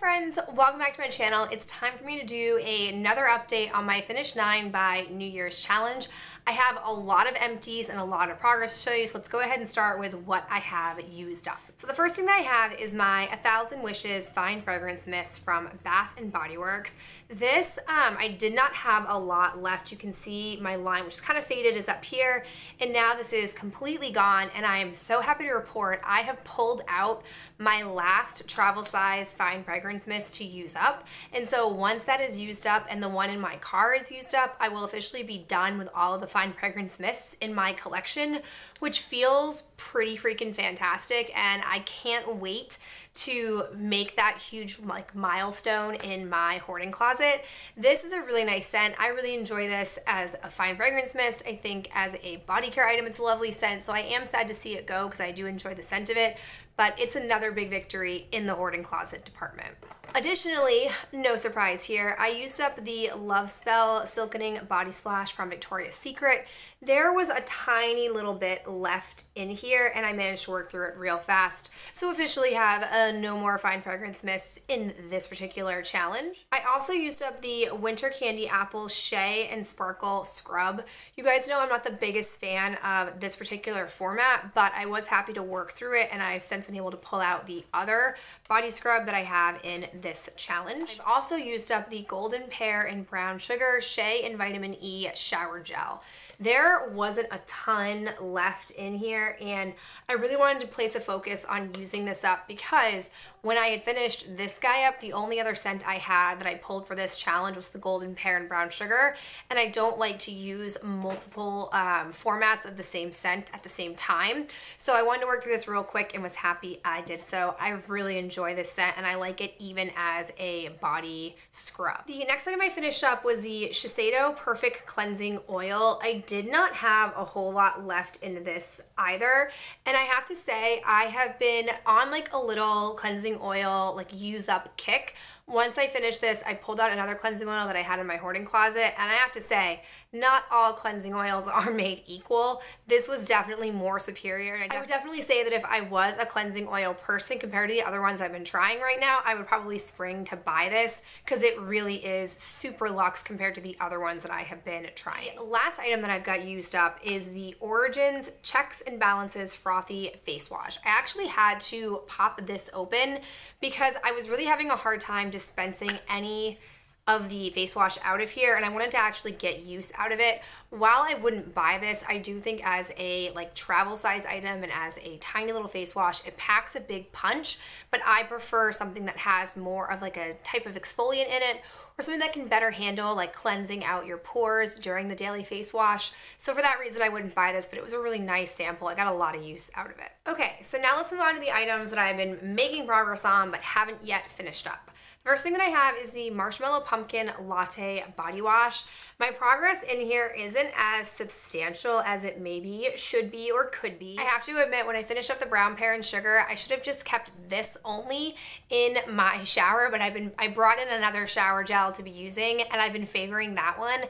friends, welcome back to my channel. It's time for me to do another update on my Finish 9 by New Year's challenge. I have a lot of empties and a lot of progress to show you, so let's go ahead and start with what I have used up. So the first thing that I have is my 1000 Wishes Fine Fragrance Mist from Bath & Body Works. This, I did not have a lot left. You can see my line, which is kind of faded, is up here, and now this is completely gone, and I am so happy to report I have pulled out my last travel size Fine Fragrance Mist to use up. And so once that is used up and the one in my car is used up, I will officially be done with all of the Fine Fragrance Mists in my collection, which feels pretty freaking fantastic, and I can't wait to make that huge milestone in my hoarding closet. This is a really nice scent. I really enjoy this as a fine fragrance mist. I think as a body care item, it's a lovely scent, so I am sad to see it go because I do enjoy the scent of it, but it's another big victory in the hoarding closet department. Additionally, no surprise here, I used up the Love Spell Silkening Body Splash from Victoria's Secret. There was a tiny little bit left in here and I managed to work through it real fast. So officially have no more fine fragrance mists in this particular challenge. I also used up the Winter Candy Apple Shea and Sparkle Scrub. You guys know I'm not the biggest fan of this particular format, but I was happy to work through it and I've since been able to pull out the other body scrub that I have in this challenge. I've also used up the Golden Pear and Brown Sugar Shea and Vitamin E Shower Gel. There wasn't a ton left in here and I really wanted to place a focus on using this up because when I had finished this guy up, the only other scent I had that I pulled for this challenge was the Golden Pear and Brown Sugar, and I don't like to use multiple formats of the same scent at the same time. So I wanted to work through this real quick and was happy I did so. I really enjoy this scent and I like it even as a body scrub. The next item I finished up was the Shiseido Perfect Cleansing Oil. I did not have a whole lot left in this either, and I have to say I have been on like a little cleansing oil use up kick. Once I finished this, I pulled out another cleansing oil that I had in my hoarding closet, and I have to say, not all cleansing oils are made equal. This was definitely more superior. And I would definitely say that if I was a cleansing oil person compared to the other ones I've been trying right now, I would probably spring to buy this because it really is super luxe compared to the other ones that I have been trying. The last item that I've got used up is the Origins Checks and Balances Frothy Face Wash. I actually had to pop this open because I was really having a hard time dispensing any of the face wash out of here and I wanted to actually get use out of it. While I wouldn't buy this, I do think as a travel size item and as a tiny little face wash, it packs a big punch, but I prefer something that has more of a type of exfoliant in it or something that can better handle cleansing out your pores during the daily face wash. So for that reason, I wouldn't buy this, but it was a really nice sample. I got a lot of use out of it. Okay, so now let's move on to the items that I've been making progress on but haven't yet finished up. First thing that I have is the Marshmallow Pumpkin Latte Body Wash. My progress in here isn't as substantial as it maybe should be or could be. I have to admit, when I finished up the Brown Pear and Sugar, I should have just kept this only in my shower, but I brought in another shower gel to be using and I've been favoring that one.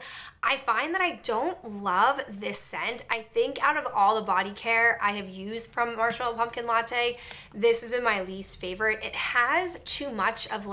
I find that I don't love this scent. I think out of all the body care I have used from Marshmallow Pumpkin Latte, this has been my least favorite. It has too much of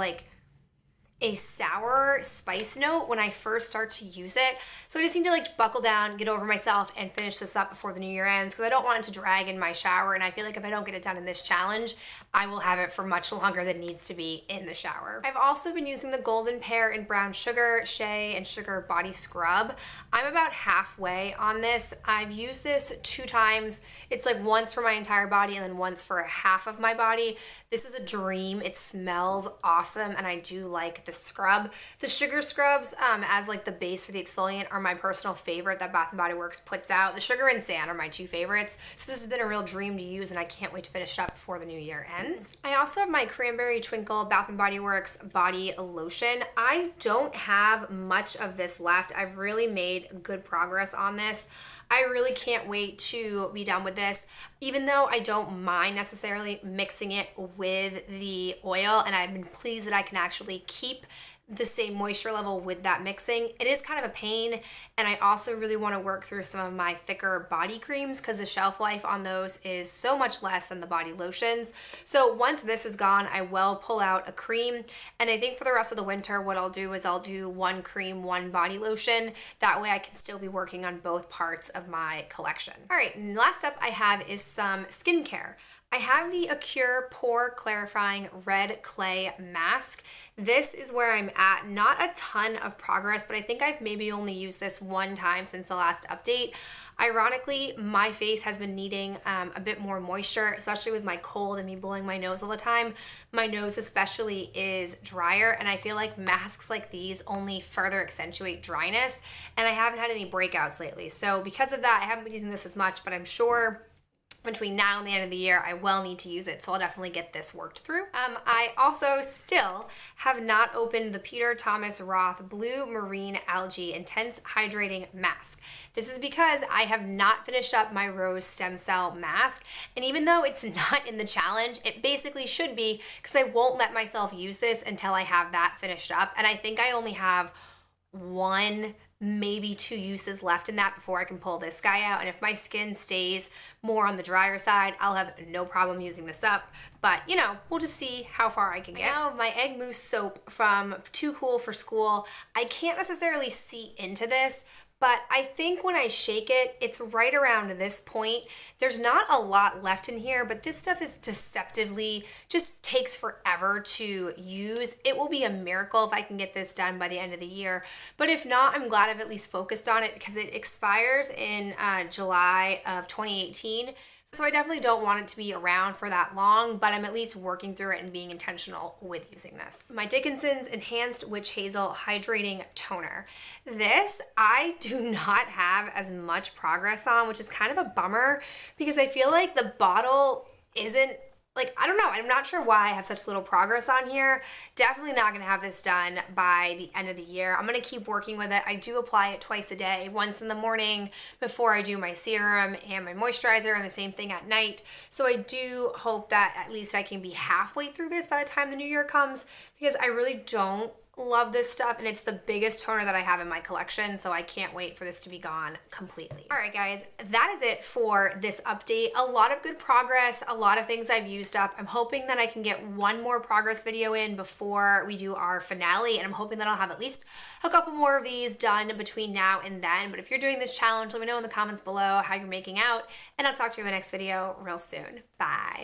a sour spice note when I first start to use it. So I just need to buckle down, get over myself, and finish this up before the new year ends because I don't want it to drag in my shower, and I feel like if I don't get it done in this challenge, I will have it for much longer than needs to be in the shower. I've also been using the Golden Pear and Brown Sugar Shea and Sugar Body Scrub. I'm about halfway on this. I've used this 2 times. It's once for my entire body and then once for half of my body. This is a dream. It smells awesome and I do like the scrub. The sugar scrubs as the base for the exfoliant are my personal favorite that Bath & Body Works puts out. The sugar and sand are my 2 favorites. So this has been a real dream to use and I can't wait to finish it up before the new year ends. I also have my Cranberry Twinkle Bath & Body Works Body Lotion. I don't have much of this left. I've really made good progress on this. I really can't wait to be done with this, even though I don't mind necessarily mixing it with the oil, and I've been pleased that I can actually keep the same moisture level with that mixing. It is kind of a pain, and I also really want to work through some of my thicker body creams because the shelf life on those is so much less than the body lotions. So once this is gone, I will pull out a cream, and I think for the rest of the winter what I'll do is I'll do one cream, one body lotion. That way I can still be working on both parts of my collection. All right, and last up I have is some skincare. I have the Acure Pore Clarifying Red Clay Mask. This is where I'm at. Not a ton of progress, but I think I've maybe only used this one time since the last update. Ironically, my face has been needing a bit more moisture, especially with my cold and me blowing my nose all the time. My nose especially is drier, and I feel like masks like these only further accentuate dryness, and I haven't had any breakouts lately. So because of that, I haven't been using this as much, but I'm sure between now and the end of the year, I will need to use it, so I'll definitely get this worked through. I also still have not opened the Peter Thomas Roth Blue Marine Algae Intense Hydrating Mask. This is because I have not finished up my Rose Stem Cell Mask, and even though it's not in the challenge, it basically should be, because I won't let myself use this until I have that finished up, and I think I only have one, maybe two uses left in that before I can pull this guy out. And if my skin stays more on the drier side, I'll have no problem using this up. But you know, we'll just see how far I can get. Now my Egg Mousse soap from Too Cool for School, I can't necessarily see into this, but I think when I shake it, it's right around this point. There's not a lot left in here, but this stuff is deceptively, just takes forever to use. It will be a miracle if I can get this done by the end of the year. But if not, I'm glad I've at least focused on it because it expires in July of 2018. So I definitely don't want it to be around for that long, but I'm at least working through it and being intentional with using this. My Dickinson's Enhanced Witch Hazel Hydrating Toner. This I do not have as much progress on, which is kind of a bummer because I feel like the bottle isn't, like, I don't know, I'm not sure why I have such little progress on here. Definitely not gonna have this done by the end of the year. I'm gonna keep working with it. I do apply it twice a day, once in the morning before I do my serum and my moisturizer, and the same thing at night. So I do hope that at least I can be halfway through this by the time the new year comes, because I really don't love this stuff, and it's the biggest toner that I have in my collection, so I can't wait for this to be gone completely. All right, guys, that is it for this update. A lot of good progress, a lot of things I've used up. I'm hoping that I can get one more progress video in before we do our finale, and I'm hoping that I'll have at least a couple more of these done between now and then. But if you're doing this challenge, let me know in the comments below how you're making out, and I'll talk to you in the next video real soon. Bye.